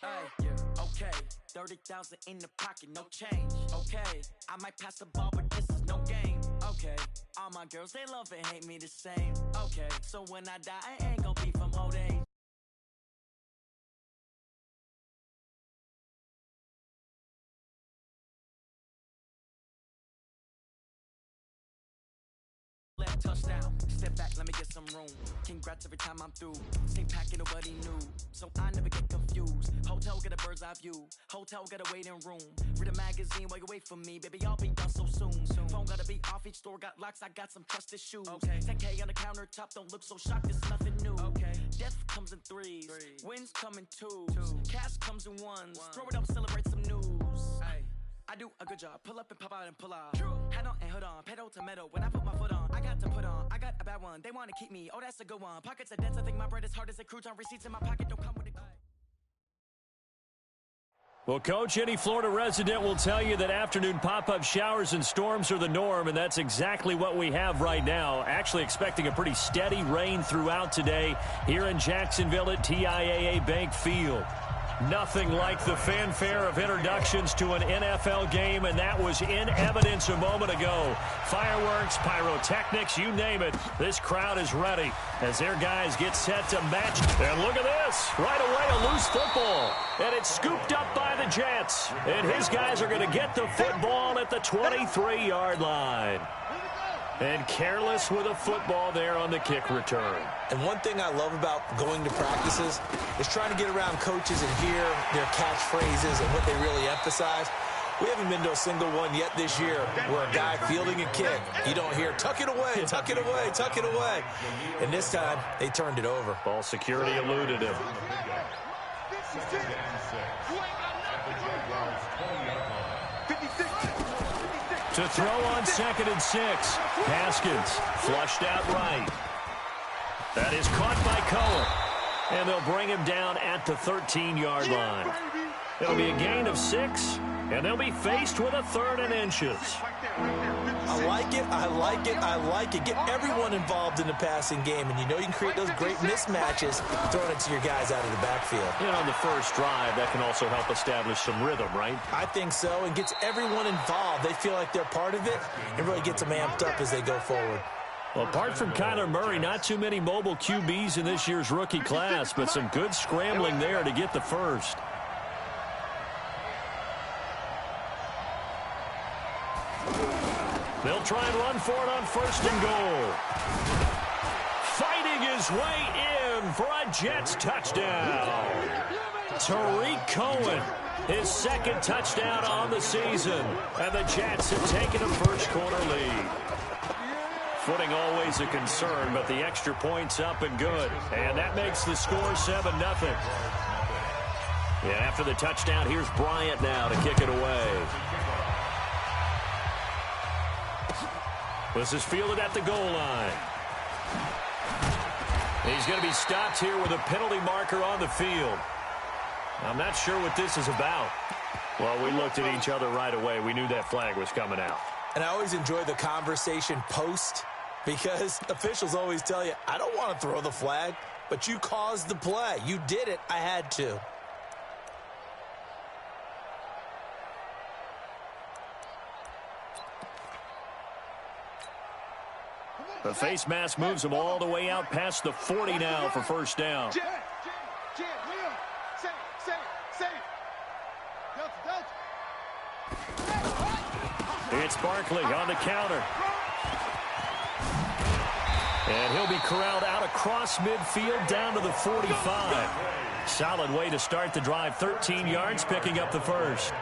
Yeah. Okay. 30,000 in the pocket, no change. Okay. I might pass the ball, but this is no game. Okay. All my girls, they love and hate me the same. Okay. So when I die, I ain't gonna be from old age. Touchdown, step back, let me get some room. Congrats every time I'm through. Stay packing, nobody knew, so I never get confused. Hotel, get a bird's eye view. Hotel, get a waiting room. Read a magazine while you wait for me, baby, I'll be done so soon. Phone gotta be off, each store got locks, I got some trusted shoes. Okay. 10K on the countertop, don't look so shocked, it's nothing new. Okay. Death comes in threes, wins come in twos. Cash comes in ones, throw it up, celebrate some news. Ay. I do a good job, pull up and pop out and pull out. Head on and hood on, pedal to metal. When I put my foot on, I got to put on. I got a bad one, they want to keep me. Oh, that's a good one. Pockets are dense, I think my bread is hard as a crouton. Receipts in my pocket don't come with it. Well, Coach, any Florida resident will tell you that afternoon pop-up showers and storms are the norm, and that's exactly what we have right now. Actually expecting a pretty steady rain throughout today here in Jacksonville at TIAA Bank Field. Nothing like the fanfare of introductions to an NFL game, and that was in evidence a moment ago. Fireworks, pyrotechnics, you name it. This crowd is ready as their guys get set to match. And look at this. Right away, a loose football. And it's scooped up by the Jets. And his guys are going to get the football at the 23-yard line. And careless with a football there on the kick return. And one thing I love about going to practices is trying to get around coaches and hear their catchphrases and what they really emphasize. We haven't been to a single one yet this year where a guy fielding a kick, you don't hear, tuck it away, tuck it away, tuck it away. And this time, they turned it over. Ball security eluded him. To throw on 2nd and 6. Haskins flushed out right. That is caught by Cohen. And they'll bring him down at the 13-yard line. It'll be a gain of 6, and they'll be faced with a 3rd and inches. I like it, I like it, I like it. Get everyone involved in the passing game, and you know you can create those great mismatches throwing it to your guys out of the backfield. And on the first drive, that can also help establish some rhythm, right? I think so, and gets everyone involved. They feel like they're part of it, and really gets them amped up as they go forward. Well, apart from Kyler Murray, not too many mobile QBs in this year's rookie class, but some good scrambling there to get the first. They'll try and run for it on 1st and goal. Fighting his way in for a Jets touchdown. Tariq Cohen, his 2nd touchdown on the season. And the Jets have taken a first-quarter lead. Footing always a concern, but the extra point's up and good. And that makes the score 7-0. Yeah, after the touchdown, here's Bryant now to kick it away. This is fielded at the goal line. He's going to be stopped here with a penalty marker on the field. I'm not sure what this is about. Well, we looked at each other right away. We knew that flag was coming out. And I always enjoy the conversation post because officials always tell you, I don't want to throw the flag, but you caused the play. You did it. I had to. The face mask moves him all the way out past the 40 now for first down. It's Barkley on the counter. And he'll be corralled out across midfield down to the 45. Solid way to start the drive. 13 yards, picking up the first.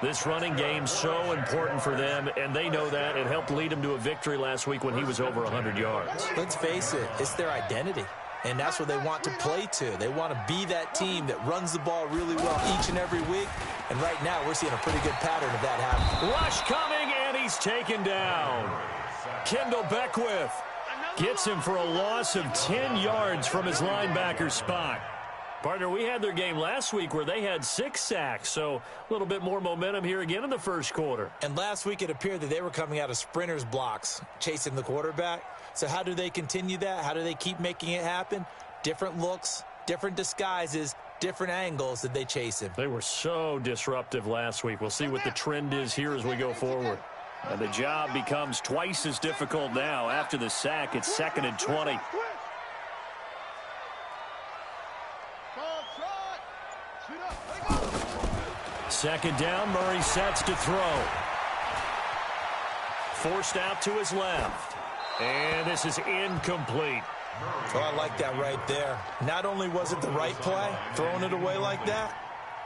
This running game so important for them, and they know that. It helped lead them to a victory last week when he was over 100 yards. Let's face it, it's their identity. and that's what they want to play to. They want to be that team that runs the ball really well each and every week, and right now we're seeing a pretty good pattern of that happening. Rush coming, and he's taken down. Kendall Beckwith gets him for a loss of 10 yards from his linebacker spot. Partner, we had their game last week where they had 6 sacks, so a little bit more momentum here again in the first quarter. And last week it appeared that they were coming out of sprinters blocks, chasing the quarterback. So how do they continue that? How do they keep making it happen? Different looks, different disguises, different angles that they chase him. They were so disruptive last week. We'll see what the trend is here as we go forward. And the job becomes twice as difficult now. After the sack, it's 2nd and 20. Second down, Murray sets to throw. Forced out to his left. And this is incomplete. Oh, I like that right there. Not only was it the right play, throwing it away like that,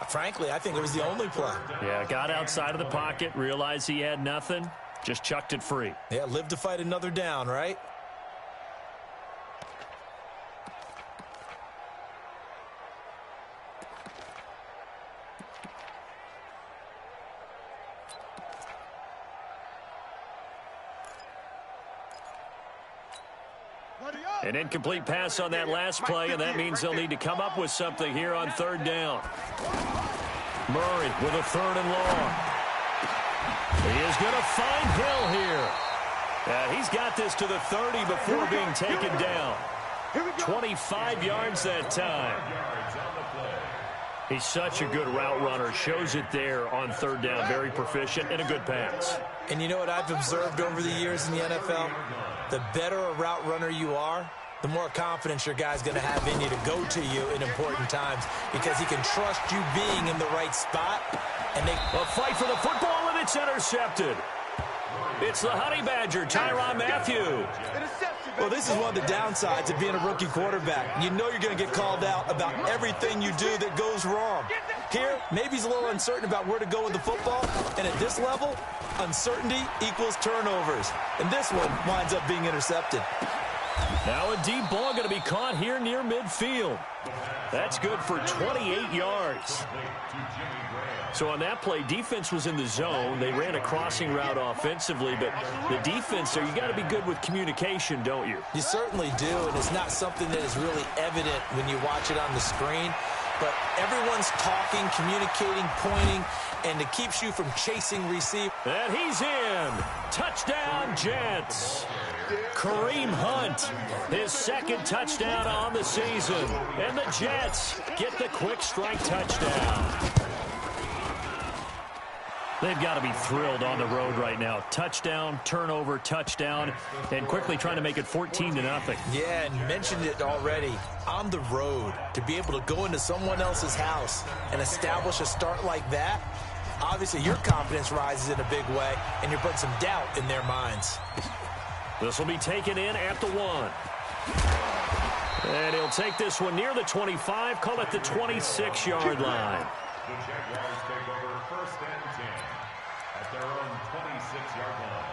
frankly, I think it was the only play. Yeah, got outside of the pocket, realized he had nothing, just chucked it free. Yeah, live to fight another down, right? An incomplete pass on that last play, and that means they'll need to come up with something here on 3rd down. Murray with a 3rd and long. He is going to find Hill here. He's got this to the 30 before being taken down. 25 yards that time. He's such a good route runner. Shows it there on 3rd down. Very proficient and a good pass. And you know what I've observed over the years in the NFL? The better a route runner you are, the more confidence your guy's going to have in you to go to you in important times because he can trust you being in the right spot. And they a fight for the football, and it's intercepted. It's the Honey Badger, Tyrann Mathieu. Well, this is one of the downsides of being a rookie quarterback. You know you're going to get called out about everything you do that goes wrong. Here, maybe he's a little uncertain about where to go with the football, and at this level, uncertainty equals turnovers. And this one winds up being intercepted. Now a deep ball going to be caught here near midfield. That's good for 28 yards. So on that play, defense was in the zone. They ran a crossing route offensively, but the defense there, you got to be good with communication, don't you? You certainly do, and it's not something that is really evident when you watch it on the screen. But everyone's talking, communicating, pointing, and it keeps you from chasing receive. And he's in. Touchdown, Jets. Kareem Hunt, his 2nd touchdown on the season. And the Jets get the quick strike touchdown. They've got to be thrilled on the road right now. Touchdown, turnover, touchdown, and quickly trying to make it 14-0. Yeah, and mentioned it already. On the road, to be able to go into someone else's house and establish a start like that, obviously your confidence rises in a big way, and you put some doubt in their minds. This will be taken in at the 1. And he'll take this one near the 25, call it the 26-yard line. The Jaguars take over 1st and 10 at their own 26-yard line.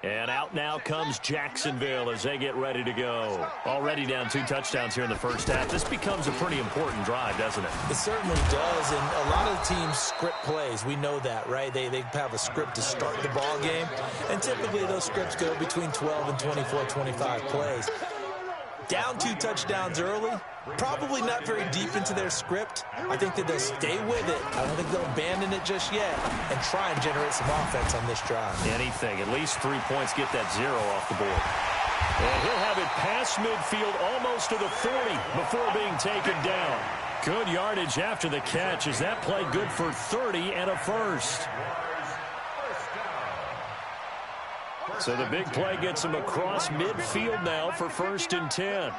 And out now comes Jacksonville as they get ready to go. Already down 2 touchdowns here in the first half. This becomes a pretty important drive, doesn't it? It certainly does, and a lot of teams script plays. We know that, right? They have a script to start the ball game, and typically those scripts go between 12 and 24, 25 plays. Down 2 touchdowns early, probably not very deep into their script. I think that they'll stay with it. I don't think they'll abandon it just yet and try and generate some offense on this drive. Anything. At least 3 points, get that 0 off the board. And he'll have it past midfield almost to the 40 before being taken down. Good yardage after the catch. Is that play good for 30 and a first? So the big play gets him across midfield now for 1st and 10.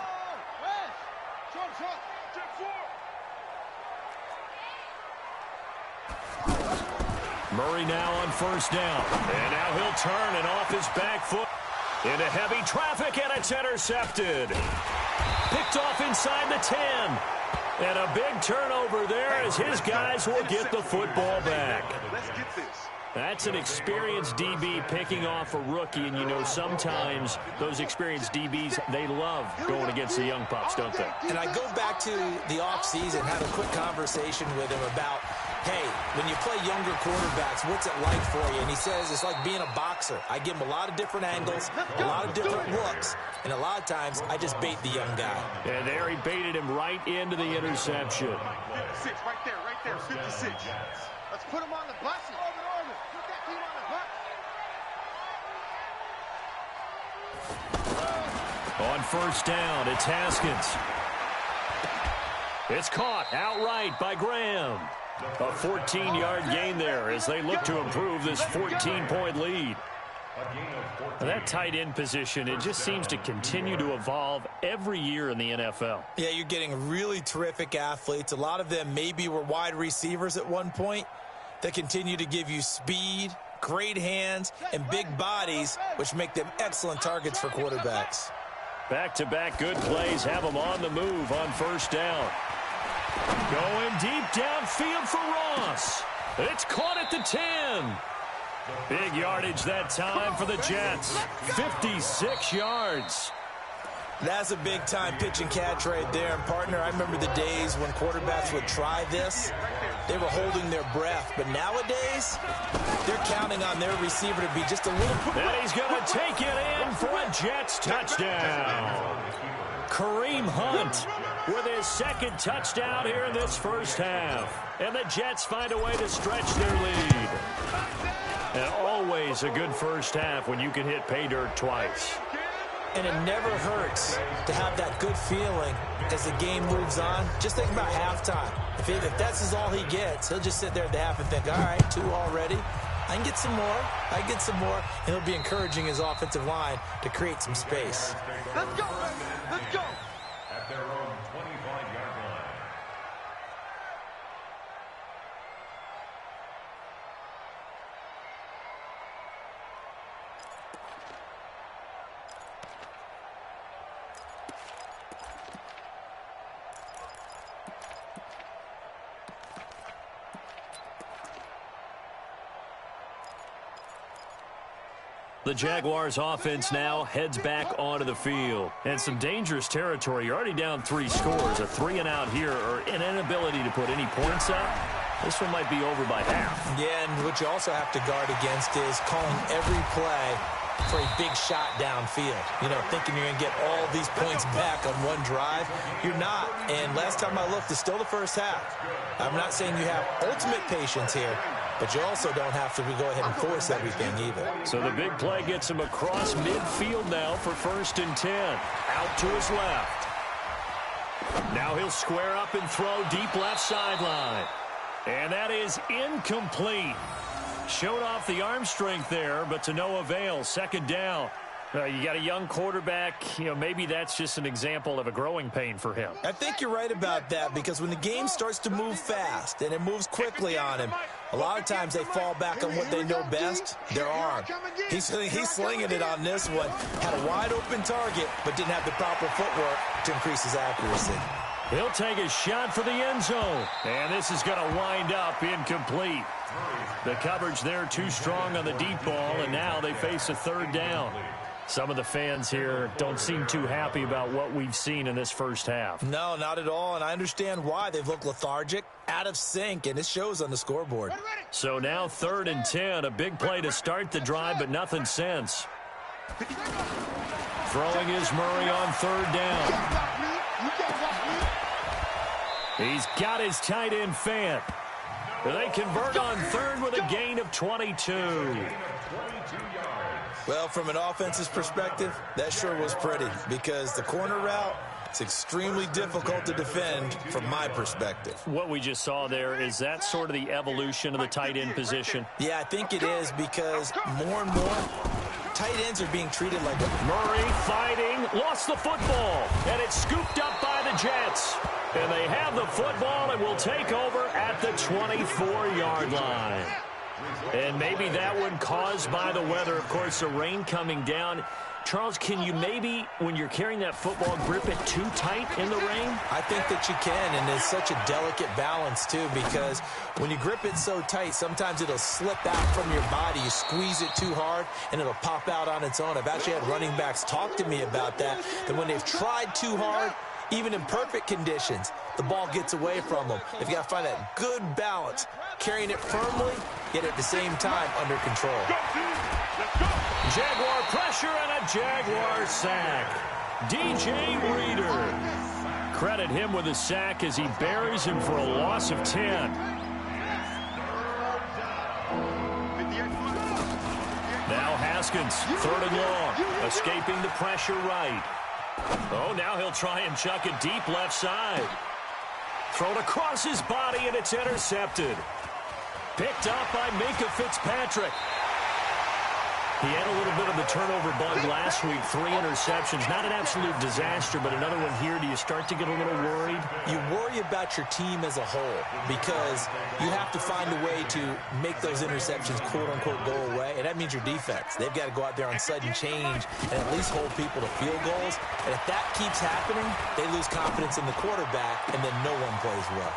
Murray now on 1st down. And now he'll turn and off his back foot into heavy traffic, and it's intercepted. Picked off inside the 10. And a big turnover there as his guys will get the football back. Let's get this. That's an experienced DB picking off a rookie, and you know sometimes those experienced DBs, they love going against the young pups, don't they? And I go back to the offseason, had a quick conversation with him about, hey, when you play younger quarterbacks, what's it like for you? And he says it's like being a boxer. I give him a lot of different angles, a lot of different looks, and a lot of times I just bait the young guy. And there he baited him right into the interception. 56, right there, 56. Let's put him on the bus. Put that team on the bus. On first down, it's Haskins. It's caught outright by Graham. A 14-yard gain there as they look to improve this 14-point lead. That tight end position, it just seems to continue to evolve every year in the NFL. Yeah, you're getting really terrific athletes. A lot of them maybe were wide receivers at one point that continue to give you speed, great hands, and big bodies, which make them excellent targets for quarterbacks. Back-to-back good plays have them on the move on first down. Going deep downfield for Ross. It's caught at the 10. Big yardage that time for the Jets. 56 yards. That's a big-time pitch and catch right there. And, partner, I remember the days when quarterbacks would try this. They were holding their breath. But nowadays, they're counting on their receiver to be just a little... And he's going to take it in for a Jets touchdown. Kareem Hunt with his second touchdown here in this first half. And the Jets find a way to stretch their lead. And always a good first half when you can hit pay dirt twice. And it never hurts to have that good feeling as the game moves on. Just think about halftime. If that's all he gets, he'll just sit there at the half and think, all right, 2 already. I can get some more. I can get some more. And he'll be encouraging his offensive line to create some space. Let's go, let's go. At their own 25-yard line. The Jaguars offense now heads back onto the field. And some dangerous territory. You're already down 3 scores. A 3-and-out here or an inability to put any points up. This one might be over by half. Yeah, and what you also have to guard against is calling every play for a big shot downfield. You know, thinking you're going to get all these points back on one drive. You're not. And last time I looked, it's still the first half. I'm not saying you have ultimate patience here, but you also don't have to go ahead and force everything either. So the big play gets him across midfield now for 1st and 10. Out to his left. Now he'll square up and throw deep left sideline. And that is incomplete. Showed off the arm strength there, but to no avail. 2nd down. You got a young quarterback. You know, maybe that's just an example of a growing pain for him. I think you're right about that because when the game starts to move fast and it moves quickly on him, a lot of times they fall back on what they know best, their arm. He's slinging it on this one. Had a wide open target, but didn't have the proper footwork to increase his accuracy. He'll take a shot for the end zone. And this is going to wind up incomplete. The coverage there too strong on the deep ball, and now they face a 3rd down. Some of the fans here don't seem too happy about what we've seen in this first half. No, not at all, and I understand why. They've looked lethargic, out of sync, and it shows on the scoreboard. So now 3rd and 10, a big play to start the drive, but nothing since. Throwing is Murray on 3rd down. He's got his tight end Fant. They convert on 3rd with a gain of 22. Well, from an offense's perspective, that sure was pretty because the corner route, it's extremely difficult to defend from my perspective. What we just saw there, is that sort of the evolution of the tight end position? Yeah, I think it is because more and more tight ends are being treated like Murray fighting, lost the football, and it's scooped up by the Jets. And they have the football and will take over at the 24-yard line. And maybe that one caused by the weather. Of course, the rain coming down Charles, can you maybe, when you're carrying that football, grip it too tight in the rain? I think that you can, and it's such a delicate balance, too, because when you grip it so tight, sometimes it'll slip out from your body. You squeeze it too hard, and it'll pop out on its own. I've actually had running backs talk to me about that when they've tried too hard, even in perfect conditions, the ball gets away from them. They've got to find that good balance, carrying it firmly, yet at the same time under control. Jaguar pressure and a Jaguar sack. DJ Reader. Credit him with a sack as he buries him for a loss of 10. Now Haskins, 3rd and long, escaping the pressure right. Oh, now he'll try and chuck it deep left side. Thrown across his body, and it's intercepted. Picked up by Minka Fitzpatrick. He had a little bit of the turnover bug last week, 3 interceptions. Not an absolute disaster, but another one here. Do you start to get a little worried? You worry about your team as a whole because you have to find a way to make those interceptions, quote-unquote, go away, and that means your defense. They've got to go out there on sudden change and at least hold people to field goals. And if that keeps happening, they lose confidence in the quarterback, and then no one plays well.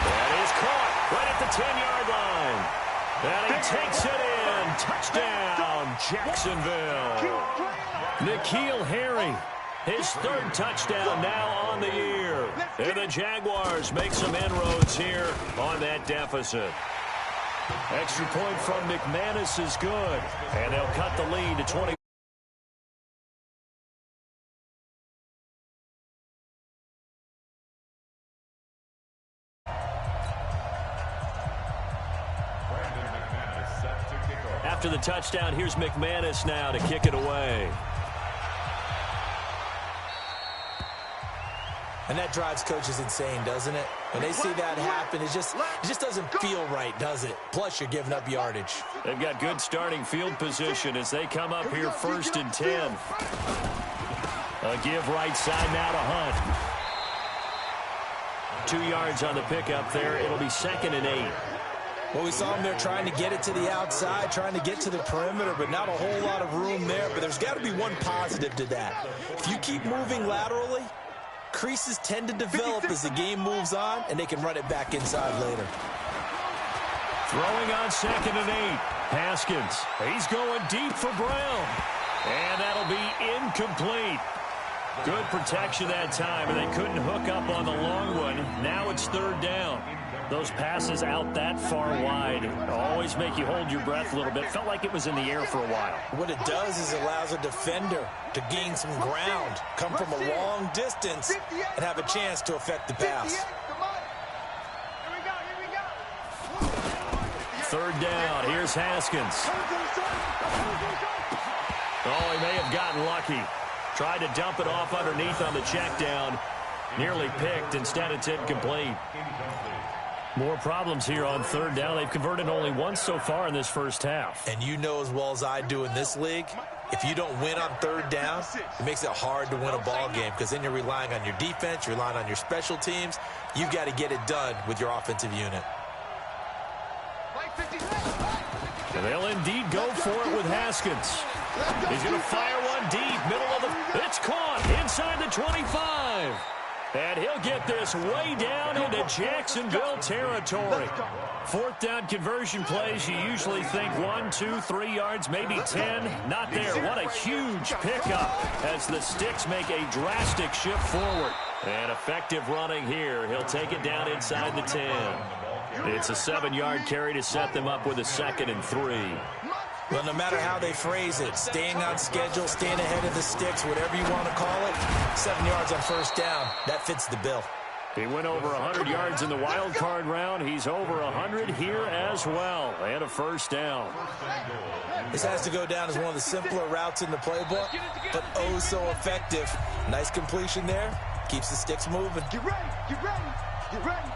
That is caught right at the 10-yard line. And he takes it in. Touchdown, Jacksonville. N'Keal Harry, his 3rd touchdown now on the year. And the Jaguars make some inroads here on that deficit. Extra point from McManus is good. And they'll cut the lead to 20. After the touchdown, here's McManus now to kick it away. And that drives coaches insane, doesn't it? When they see that happen, it just doesn't feel right, does it? Plus, you're giving up yardage. They've got good starting field position as they come up here 1st and 10. A give right side now to Hunt. 2 yards on the pickup there. It'll be 2nd and 8. Well, we saw him there trying to get it to the outside, trying to get to the perimeter, but not a whole lot of room there. But there's got to be one positive to that. If you keep moving laterally, creases tend to develop as the game moves on, and they can run it back inside later. Throwing on 2nd and 8. Haskins. He's going deep for Brown. And that'll be incomplete. Good protection that time, and they couldn't hook up on the long one. Now it's 3rd down. Those passes out that far wide always make you hold your breath a little bit. Felt like it was in the air for a while. What it does is it allows a defender to gain some ground, come from a long distance, and have a chance to affect the pass. 3rd down. Here's Haskins. Oh, he may have gotten lucky. Tried to dump it off underneath on the check down. Nearly picked. Instead, it's incomplete. More problems here on 3rd down. They've converted only once so far in this first half. And you know as well as I do in this league, if you don't win on 3rd down, it makes it hard to win a ball game because then you're relying on your defense, you're relying on your special teams. You've got to get it done with your offensive unit. And they'll indeed go for it with Haskins. He's going to fire one deep, middle of the... It's caught inside the 25. And he'll get this way down into Jacksonville territory. 4th down conversion plays, you usually think 1, 2, 3 yards, maybe 10. Not there. What a huge pickup as the Sticks make a drastic shift forward. And effective running here. He'll take it down inside the 10. It's a 7-yard carry to set them up with a 2nd and 3. Well, no matter how they phrase it, staying on schedule, staying ahead of the Sticks, whatever you want to call it, 7 yards on 1st down, that fits the bill. He went over 100 yards in the wild card round. He's over 100 here as well. And a 1st down. This has to go down as one of the simpler routes in the playbook, but oh so effective. Nice completion there. Keeps the Sticks moving. Get ready, get ready, get ready.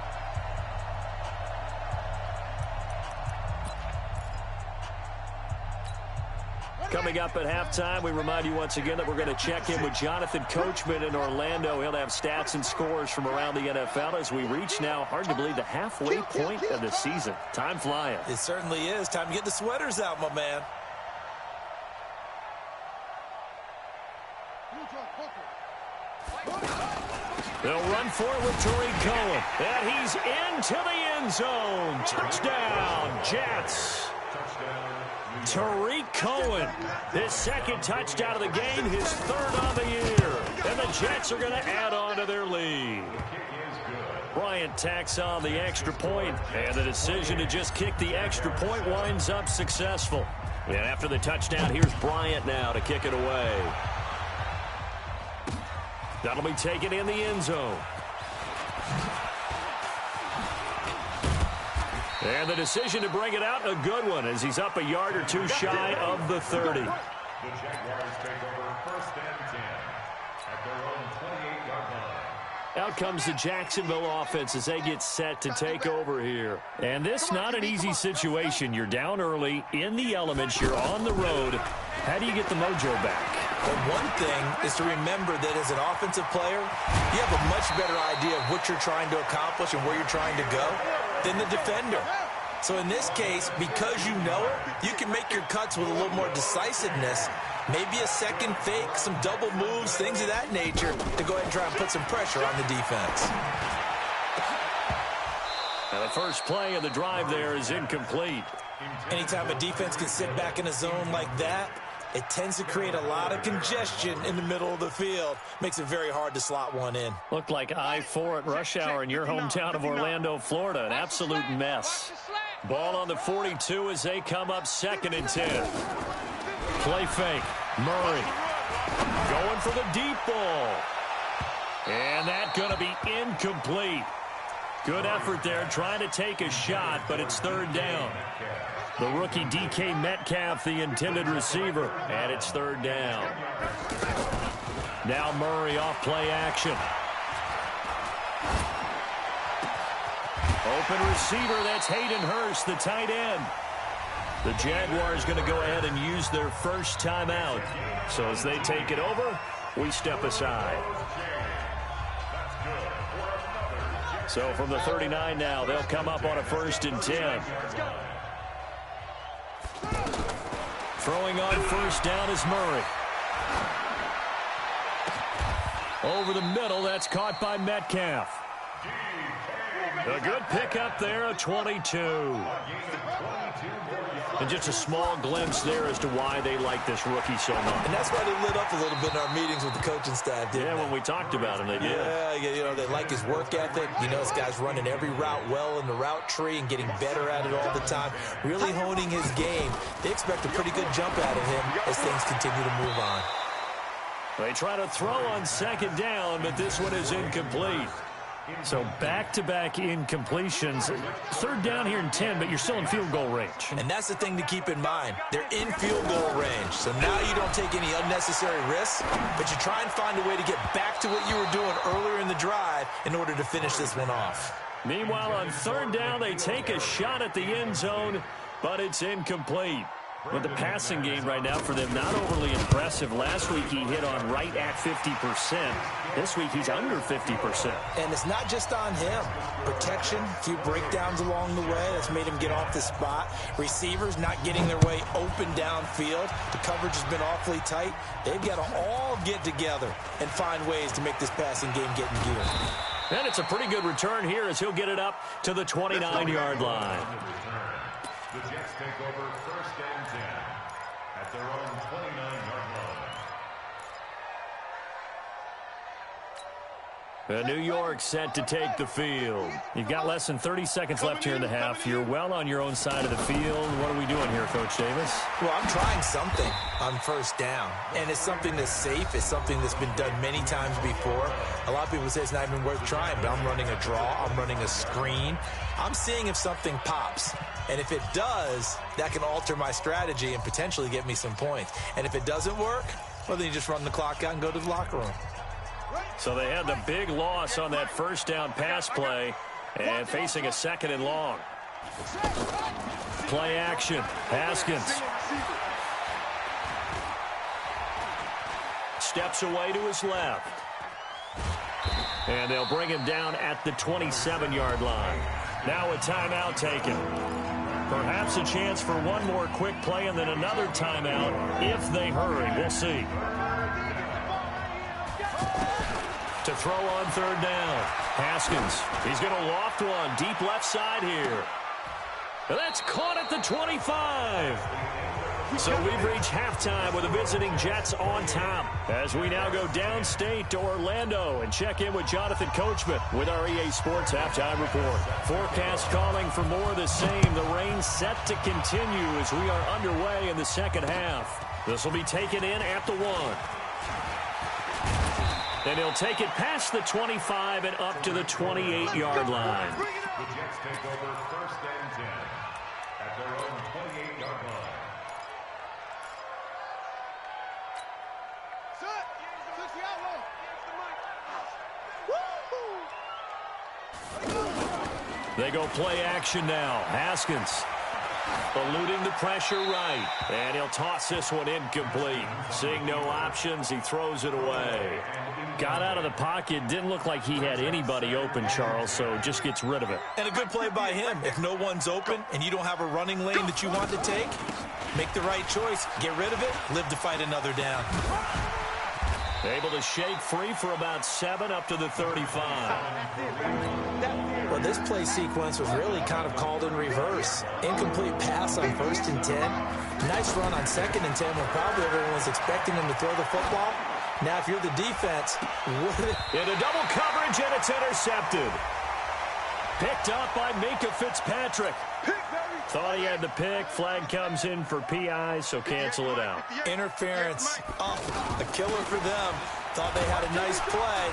Coming up at halftime, we remind you once again that we're going to check in with Jonathan Coachman in Orlando. He'll have stats and scores from around the NFL as we reach now, hard to believe, the halfway point of the season. Time flying. It certainly is. Time to get the sweaters out, my man. They'll run for it with Tariq Cohen. And he's into the end zone. Touchdown, Jets. Tariq Cohen, his second touchdown of the game, his third on the year. And the Jets are going to add on to their lead. Bryant tacks on the extra point, and the decision to just kick the extra point winds up successful. And after the touchdown, here's Bryant now to kick it away. That'll be taken in the end zone. And the decision to bring it out, a good one, as he's up a yard or two shy of the 30. The Jaguars take over first and 10 at their own 28-yard line. Out comes the Jacksonville offense as they get set to take over here. And this not an easy situation. You're down early, in the elements, you're on the road. How do you get the mojo back? Well, one thing is to remember that as an offensive player, you have a much better idea of what you're trying to accomplish and where you're trying to go than the defender. So in this case, because you know it, you can make your cuts with a little more decisiveness, maybe a second fake, some double moves, things of that nature, to go ahead and try and put some pressure on the defense. Now the first play of the drive there is incomplete. Anytime a defense can sit back in a zone like that, it tends to create a lot of congestion in the middle of the field. Makes it very hard to slot one in. Looked like I-4 at rush hour in your hometown of Orlando, Florida. An absolute mess. Ball on the 42 as they come up 2nd and 10. Play fake. Murray going for the deep ball. And that's going to be incomplete. Good effort there trying to take a shot, but it's 3rd down. The rookie DK Metcalf, the intended receiver, and it's 3rd down. Now Murray off play action. Open receiver, that's Hayden Hurst, the tight end. The Jaguars going to go ahead and use their first timeout. So as they take it over, we step aside. So from the 39 now, they'll come up on a 1st and 10. Throwing on 1st down is Murray. Over the middle, that's caught by Metcalf. A good pickup there, a 22. And just a small glimpse there as to why they like this rookie so much. And that's why they lit up a little bit in our meetings with the coaching staff, didn't they? When we talked about him, they did. Yeah, you know, they like his work ethic. You know, this guy's running every route well in the route tree and getting better at it all the time. Really honing his game. They expect a pretty good jump out of him as things continue to move on. They try to throw on 2nd down, but this one is incomplete. So back-to-back incompletions. 3rd down here in 10, but you're still in field goal range. And that's the thing to keep in mind. They're in field goal range. So now you don't take any unnecessary risks, but you try and find a way to get back to what you were doing earlier in the drive in order to finish this one off. Meanwhile, on 3rd down, they take a shot at the end zone, but it's incomplete. But the passing game right now for them, not overly impressive. Last week, he hit on right at 50%. This week, he's under 50%. And it's not just on him. Protection, a few breakdowns along the way. That's made him get off the spot. Receivers not getting their way open downfield. The coverage has been awfully tight. They've got to all get together and find ways to make this passing game get in gear. And it's a pretty good return here as he'll get it up to the 29-yard line. The Jets take over 1st and 10 at their own 29-yard line. New York set to take the field. You've got less than 30 seconds left here in the half. You're well on your own side of the field. What are we doing here, Coach Davis? Well, I'm trying something on 1st down, and it's something that's safe. It's something that's been done many times before. A lot of people say it's not even worth trying, but I'm running a draw. I'm running a screen. I'm seeing if something pops. And if it does, that can alter my strategy and potentially get me some points. And if it doesn't work, well, then you just run the clock out and go to the locker room. So they had the big loss on that 1st down pass play and facing a 2nd and long. Play action. Haskins. Steps away to his left. And they'll bring him down at the 27-yard line. Now a timeout taken. Perhaps a chance for one more quick play and then another timeout if they hurry. We'll see. to throw on third down. Haskins, he's going to loft one deep left side here. And that's caught at the 25. So we've reached halftime with the visiting Jets on top as we now go downstate to Orlando and check in with Jonathan Coachman with our EA Sports Halftime Report. Forecast calling for more of the same. The rain set to continue as we are underway in the second half. This will be taken in at the 1. And he'll take it past the 25 and up to the 28-yard line. The Jets take over first and 10 at their own 28-yard line. They go play action now. Haskins eluding the pressure right. And he'll toss this one incomplete. Seeing no options, he throws it away. Got out of the pocket. Didn't look like he had anybody open, Charles, so just gets rid of it. And a good play by him. If no one's open and you don't have a running lane that you want to take, make the right choice. Get rid of it. Live to fight another down. Able to shake free for about 7 up to the 35. Well, this play sequence was really kind of called in reverse. Incomplete pass on 1st and 10. Nice run on 2nd and 10 when probably everyone was expecting him to throw the football. Now, if you're the defense, into double coverage, and it's intercepted. Picked up by Minka Fitzpatrick. Thought he had the pick. Flag comes in for PI, so cancel it out. Interference. Oh, a killer for them. Thought they had a nice play.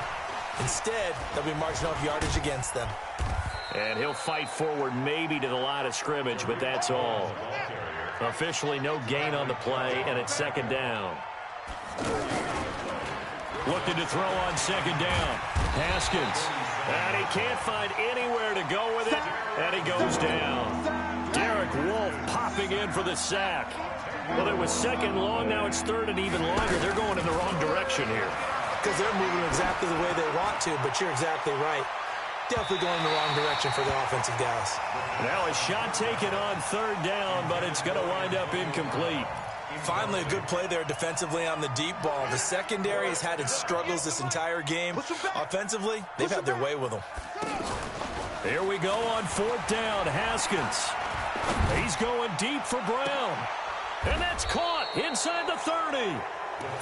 Instead, they'll be marching off yardage against them. And he'll fight forward maybe to the line of scrimmage, but that's all. Officially no gain on the play, and it's 2nd down. Looking to throw on 2nd down. Haskins. And he can't find anywhere to go with it, and he goes down. Derek Wolfe popping in for the sack. Well, it was 2nd long, now it's 3rd and even longer. They're going in the wrong direction here. Because they're moving exactly the way they want to, but you're exactly right. Definitely going in the wrong direction for the offensive guys. Now a shot taken on 3rd down, but it's going to wind up incomplete. Finally, a good play there defensively on the deep ball. The secondary has had its struggles this entire game. Offensively, they've had their way with them. Here we go on 4th down. Haskins. He's going deep for Brown. And that's caught inside the 30.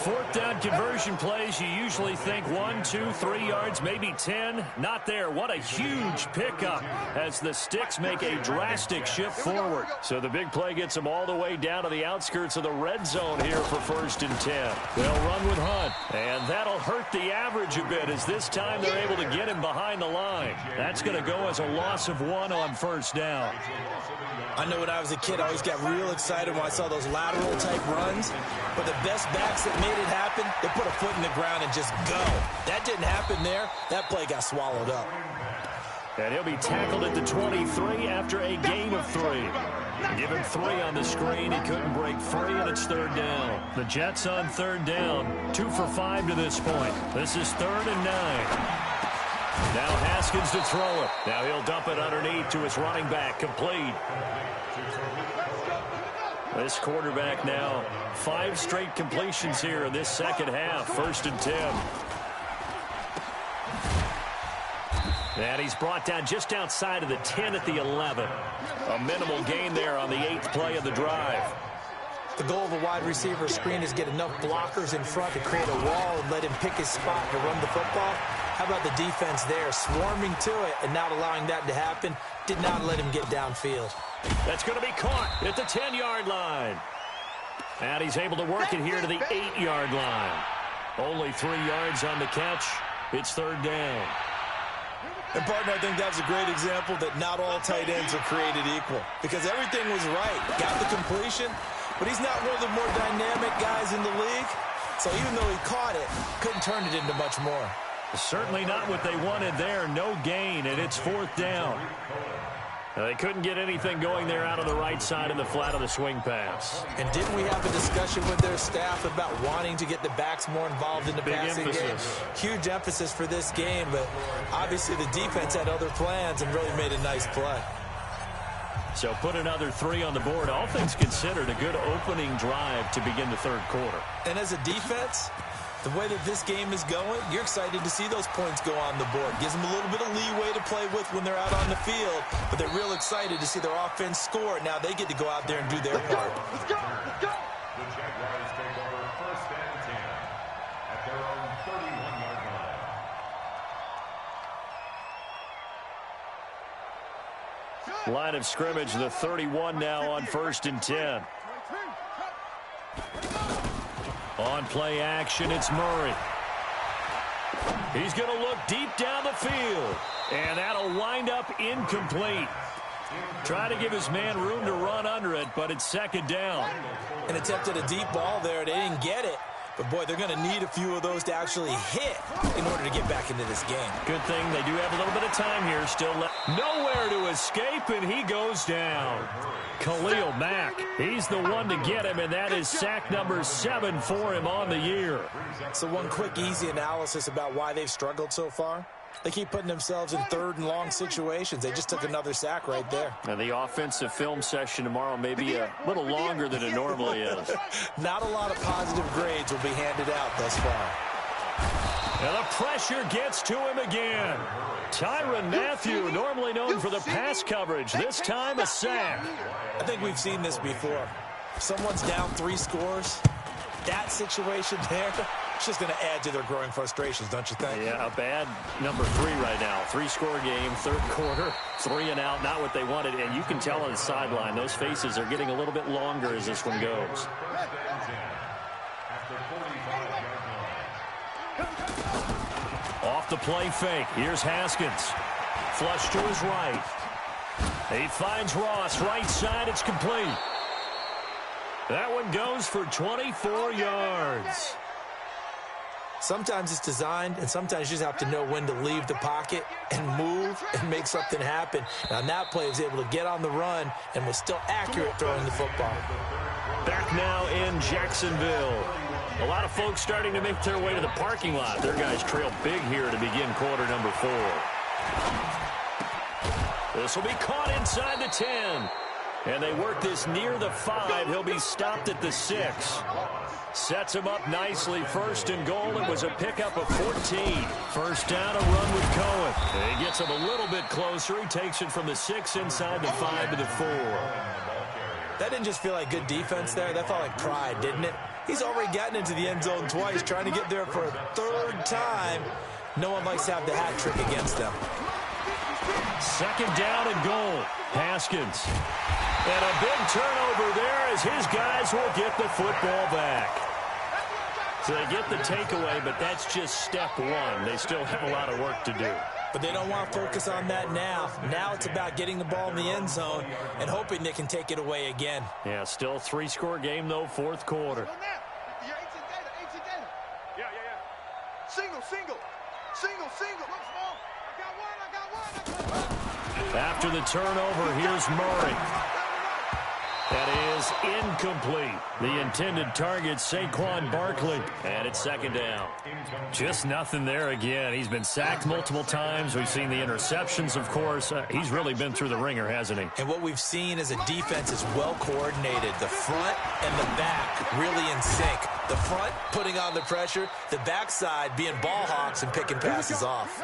4th down conversion plays, you usually think 1, 2, 3 yards, maybe 10. Not there. What a huge pickup as the Sticks make a drastic shift forward. So the big play gets them all the way down to the outskirts of the red zone here for 1st and 10. They'll run with Hunt, and that'll hurt the average a bit as this time they're able to get him behind the line. That's going to go as a loss of 1 on 1st down. I know when I was a kid, I always got real excited when I saw those lateral-type runs. But the best backs that made it happen, they put a foot in the ground and just go. That didn't happen there. That play got swallowed up. And he'll be tackled at the 23 after a gain of 3. Give him 3 on the screen. He couldn't break free, and it's 3rd down. The Jets on 3rd down, 2 for 5 to this point. This is 3rd and 9. Now Haskins to throw it. Now he'll dump it underneath to his running back. Complete. This quarterback now, 5 straight completions here in this second half. 1st and 10. And he's brought down just outside of the 10 at the 11. A minimal gain there on the 8th play of the drive. The goal of a wide receiver screen is get enough blockers in front to create a wall and let him pick his spot to run the football. How about the defense there, swarming to it and not allowing that to happen? Did not let him get downfield. That's going to be caught at the 10-yard line. And he's able to work it here to the 8-yard line. Only 3 yards on the catch. It's 3rd down. And, partner, I think that was a great example that not all tight ends are created equal. Because everything was right. Got the completion, but he's not one of the more dynamic guys in the league. So even though he caught it, couldn't turn it into much more. Certainly not what they wanted there. No gain, and it's 4th down. They couldn't get anything going there out of the right side of the flat of the swing pass. And didn't we have a discussion with their staff about wanting to get the backs more involved in the passing game? Huge emphasis for this game, but obviously the defense had other plans and really made a nice play. So put another 3 on the board. All things considered, a good opening drive to begin the 3rd quarter. And as a defense, The way that this game is going, you're excited to see those points go on the board. Gives them a little bit of leeway to play with when they're out on the field, but they're real excited to see their offense score. Now they get to go out there and do their part. Let's go! Let's go! The Jaguars take over 1st and 10 at their own 31-yard line. Line of scrimmage, the 31 now on 1st and 10. On play action, it's Murray. He's going to look deep down the field. And that'll wind up incomplete. Trying to give his man room to run under it, but it's 2nd down. An attempt at a deep ball there. They didn't get it. But, boy, they're going to need a few of those to actually hit in order to get back into this game. Good thing they do have a little bit of time here. Still nowhere to escape, and he goes down. Khalil Mack, he's the one to get him, and that is sack number 7 for him on the year. So one quick, easy analysis about why they've struggled so far. They keep putting themselves in 3rd and long situations. They just took another sack right there. And the offensive film session tomorrow may be a little longer than it normally is. Not a lot of positive grades will be handed out thus far. And the pressure gets to him again. Tyrann Mathieu, normally known for the pass coverage, this time a sack. I think we've seen this before. If someone's down 3 scores, that situation there, it's just going to add to their growing frustrations, don't you think? Yeah, a bad number 3 right now. 3-score game, 3rd quarter, 3 and out, not what they wanted. And you can tell on the sideline, those faces are getting a little bit longer as this one goes. Off the play fake. Here's Haskins. Flush to his right. He finds Ross. Right side. It's complete. That one goes for 24 yards. Sometimes it's designed, and sometimes you just have to know when to leave the pocket and move and make something happen. Now, that play was able to get on the run and was still accurate throwing the football. Back now in Jacksonville. A lot of folks starting to make their way to the parking lot. Their guys trail big here to begin quarter number 4. This will be caught inside the 10. And they work this near the 5. He'll be stopped at the 6. Sets him up nicely. 1st and goal. It was a pickup of 14. 1st down, a run with Cohen. And he gets him a little bit closer. He takes it from the 6 inside the 5 to the 4. That didn't just feel like good defense there. That felt like pride, didn't it? He's already gotten into the end zone twice, trying to get there for a 3rd time. No one likes to have the hat trick against them. 2nd down and goal. Haskins. And a big turnover there as his guys will get the football back. So they get the takeaway, but that's just step 1. They still have a lot of work to do. But they don't want to focus on that now. Now it's about getting the ball in the end zone and hoping they can take it away again. Yeah, still 3-score game, though, 4th quarter. Single. After the turnover, here's Murray. That is incomplete. The intended target, Saquon Barkley. And it's 2nd down. Just nothing there again. He's been sacked multiple times. We've seen the interceptions, of course. He's really been through the ringer, hasn't he? And what we've seen is a defense is well coordinated. The front and the back really in sync. The front putting on the pressure. The backside being ball hawks and picking passes off.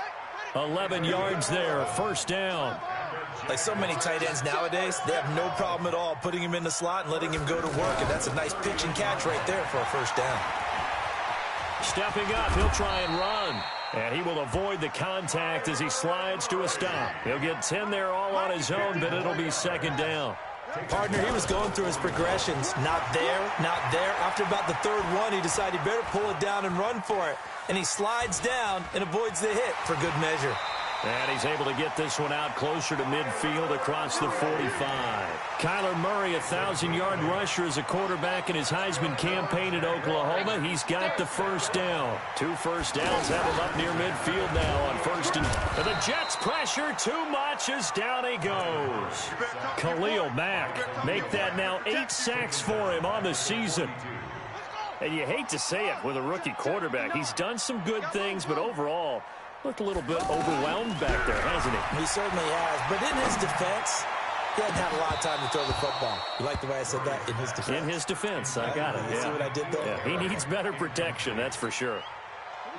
11 yards there. 1st down. Like so many tight ends nowadays, they have no problem at all putting him in the slot and letting him go to work. And that's a nice pitch and catch right there for a 1st down. Stepping up, he'll try and run. And he will avoid the contact as he slides to a stop. He'll get 10 there all on his own, but it'll be 2nd down. Partner, he was going through his progressions. Not there, not there. After about the 3rd one, he decided he better pull it down and run for it. And he slides down and avoids the hit for good measure. And he's able to get this one out closer to midfield across the 45. Kyler Murray, 1,000-yard rusher as a quarterback in his Heisman campaign at Oklahoma. He's got the 1st down. 2 first downs have him up near midfield now on 1st and the Jets pressure too much as down he goes. Khalil Mack make that now 8 sacks for him on the season. And you hate to say it with a rookie quarterback. He's done some good things, but overall, looked a little bit overwhelmed back there, hasn't he? He certainly has. But in his defense, He hadn't had a lot of time to throw the football. You like the way I said that? In his defense. In his defense, I got it. You see what I did there? Yeah, he needs better protection, that's for sure.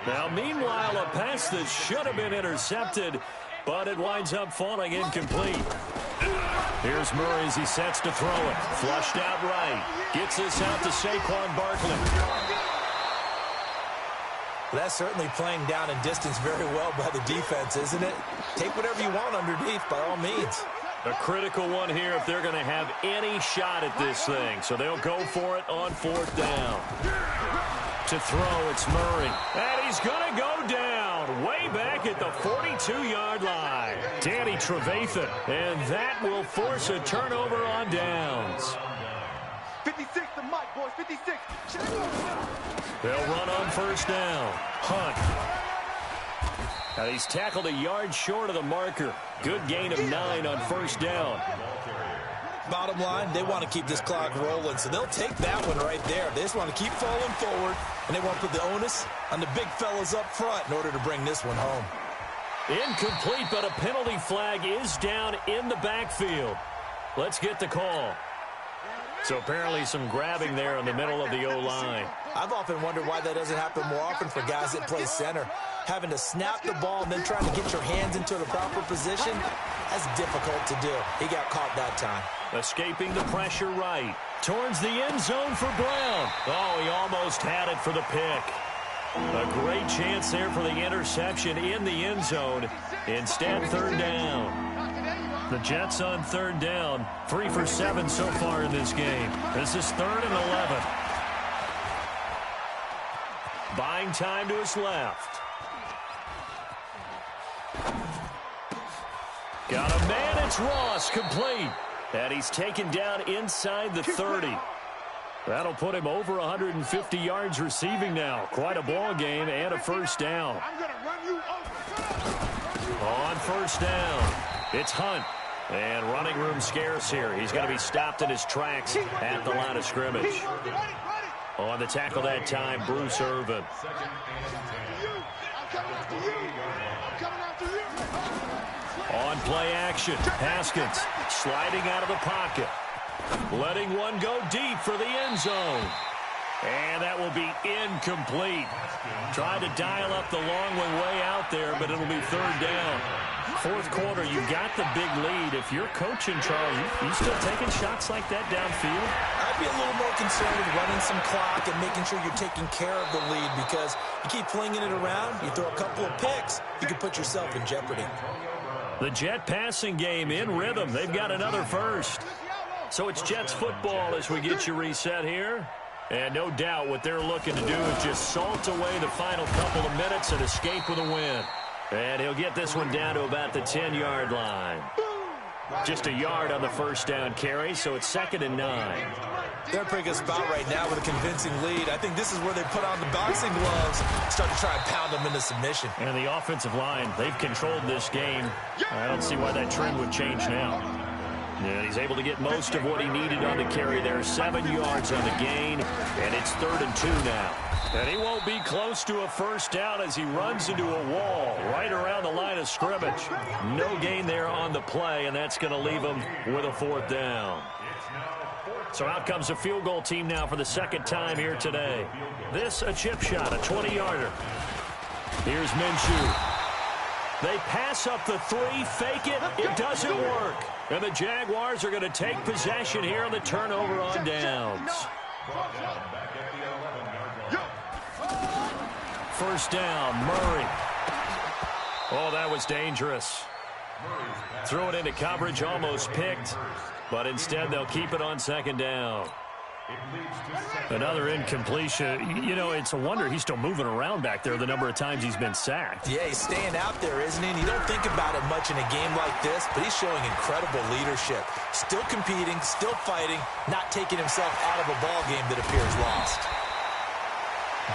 Now, meanwhile, a pass that should have been intercepted, but it winds up falling incomplete. Here's Murray as he sets to throw it. Flushed out right. Gets this out to Saquon Barkley. That's certainly playing down in distance very well by the defense, isn't it? Take whatever you want underneath, by all means. A critical one here if they're going to have any shot at this thing. So they'll go for it on 4th down. To throw, it's Murray. And he's going to go down way back at the 42-yard line. Danny Trevathan. And that will force a turnover on downs. 56 to Mike, boys. 56. They'll run on 1st down. Hunt. Now he's tackled a yard short of the marker. Good gain of 9 on 1st down. Bottom line, they want to keep this clock rolling, so they'll take that one right there. They just want to keep falling forward, and they want to put the onus on the big fellas up front in order to bring this one home. Incomplete, but a penalty flag is down in the backfield. Let's get the call. So apparently some grabbing there in the middle of the O-line. I've often wondered why that doesn't happen more often for guys that play center. Having to snap the ball and then trying to get your hands into the proper position, that's difficult to do. He got caught that time. Escaping the pressure right. Towards the end zone for Brown. Oh, he almost had it for the pick. A great chance there for the interception in the end zone. Instead, 3rd down. The Jets on 3rd down. 3 for 7 so far in this game. This is 3rd and 11. Buying time to his left. Got a man, it's Ross, complete. And he's taken down inside the 30. That'll put him over 150 yards receiving now. Quite a ball game and a 1st down. On 1st down, it's Hunt. And running room scarce here. He's going to be stopped in his tracks at the line of scrimmage. On the tackle that time, Bruce Irvin. On play action, Haskins sliding out of the pocket. Letting one go deep for the end zone. And that will be incomplete. Tried to dial up the long one way out there, but it'll be 3rd down. 4th quarter, you got the big lead. If you're coaching, Charles, you still taking shots like that downfield? I'd be a little more concerned with running some clock and making sure you're taking care of the lead, because you keep flinging it around, you throw a couple of picks, you can put yourself in jeopardy. The Jet passing game in rhythm. They've got another 1st. So it's Jets football as we get you reset here. And no doubt what they're looking to do is just salt away the final couple of minutes and escape with a win. And he'll get this one down to about the 10-yard line. Just a yard on the 1st down carry, so it's 2nd and 9. They're in a pretty good spot right now with a convincing lead. I think this is where they put on the boxing gloves, start to try and pound them into submission. And the offensive line, they've controlled this game. I don't see why that trend would change now. And he's able to get most of what he needed on the carry there. 7 yards on the gain, and it's 3rd and 2 now. And he won't be close to a 1st down as he runs into a wall right around the line of scrimmage. No gain there on the play, and that's going to leave him with a 4th down. So out comes a field goal team now for the 2nd time here today. This a chip shot, a 20-yarder. Here's Minshew. They pass up the 3, fake it, it doesn't work. And the Jaguars are going to take possession here on the turnover on downs. 1st down, Murray. Oh, that was dangerous. Threw it into coverage, almost picked. But instead, they'll keep it on 2nd down. Another incompletion. You know, it's a wonder he's still moving around back there the number of times he's been sacked. Yeah, he's staying out there, isn't he? And you don't think about it much in a game like this, but he's showing incredible leadership. Still competing, still fighting, not taking himself out of a ball game that appears lost.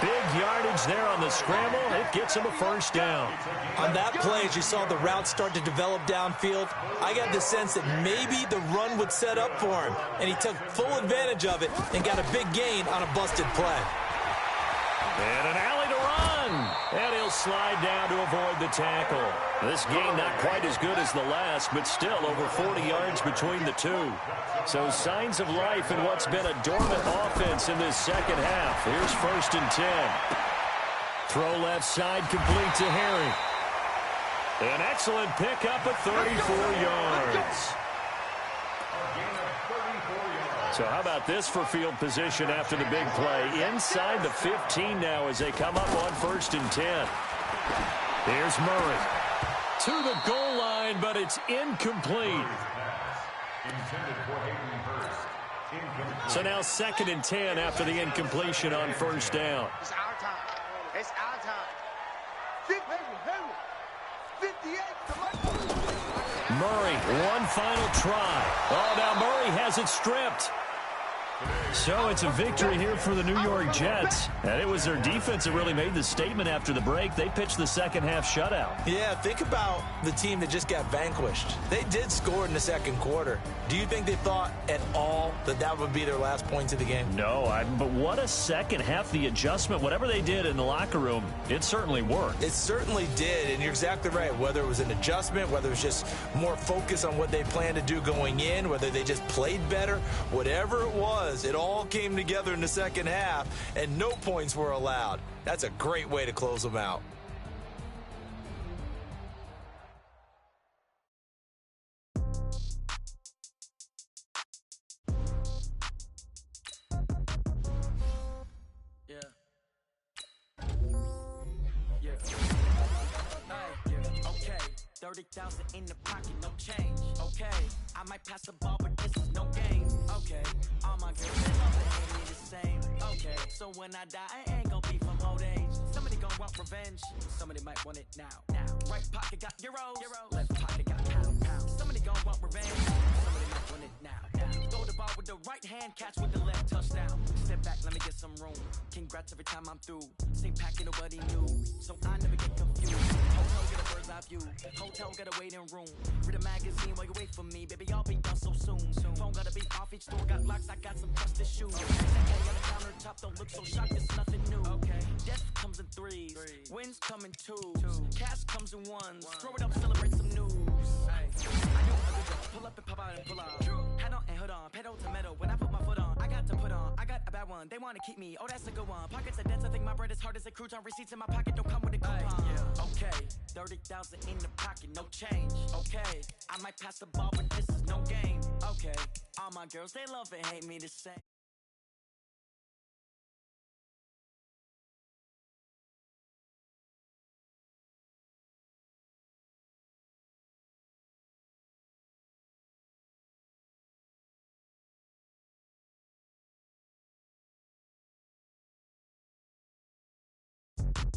Big yardage there on the scramble. It gets him a 1st down. On that play, as you saw the route start to develop downfield, I got the sense that maybe the run would set up for him, and he took full advantage of it and got a big gain on a busted play. And an alley to run. And he'll slide down to avoid the tackle. This game not quite as good as the last, but still over 40 yards between the two. So signs of life in what's been a dormant offense in this second half. Here's 1st and 10. Throw left side complete to Harry. An excellent pickup of 34 yards. So how about this for field position after the big play? Inside the 15 now as they come up on 1st and 10. Here's Murray. To the goal line, but it's incomplete. So now 2nd and 10 after the incompletion on 1st down. It's our time. It's our time. 58. Murray, one final try. Oh, now Murray has it stripped. So it's a victory here for the New York Jets. And it was their defense that really made the statement after the break. They pitched the second half shutout. Yeah, think about the team that just got vanquished. They did score in the second quarter. Do you think they thought at all that that would be their last points of the game? No, but what a second half. The adjustment, whatever they did in the locker room, it certainly worked. It certainly did, and you're exactly right. Whether it was an adjustment, whether it was just more focus on what they planned to do going in, whether they just played better, whatever it was, it all came together in the second half, and no points were allowed. That's a great way to close them out. Okay. 30,000 in the pocket, no change. Okay, I might pass the ball, but this is no game. Okay, all my girls, they love it, hate me the same. Okay, so when I die, I ain't gon' be from old age. Somebody gon' want revenge, somebody might want it now. Right pocket got euros, left pocket got pounds. Somebody gon' want revenge, somebody might want it now. Throw the ball with the right hand, catch with the left, touchdown. Step back, let me get some room. Congrats every time I'm through. Same packet, nobody knew, so I never get confused. Hotel get a bird's eye view. Hotel got a waiting room. Read a magazine while you wait for me. Baby, I'll be done so soon. Phone gotta be off, each store got locks. I got some trusted shoes. Okay, on the countertop, don't look so shocked. It's nothing new. Okay, death comes in threes. Wins come in twos. Cash comes in ones. Throw it up, celebrate some news. I do a good job. Pull up and pop out and pull out. Hat on and hood on. Pedal to metal. When I put my foot on, I got to put on. I got a bad one. They wanna keep me. Oh, that's a good one. Pockets are dense. I think my bread is hard as a crouton. Receipts in my pocket don't come with a coupon. Okay, 30,000 in the pocket, no change. Okay, I might pass the ball, but this is no game. Okay, all my girls, they love and hate me the same.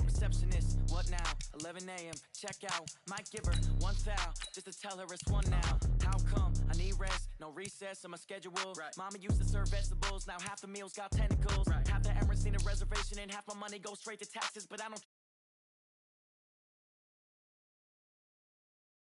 Receptionist, what now? 11 a.m. Check out. Might give her one foul just to tell her it's one now. How come? I need rest, no recess on my schedule. Mama used to serve vegetables, now half the meals got tentacles. Half the Emirates need a reservation and half my money goes straight to taxes, but I don't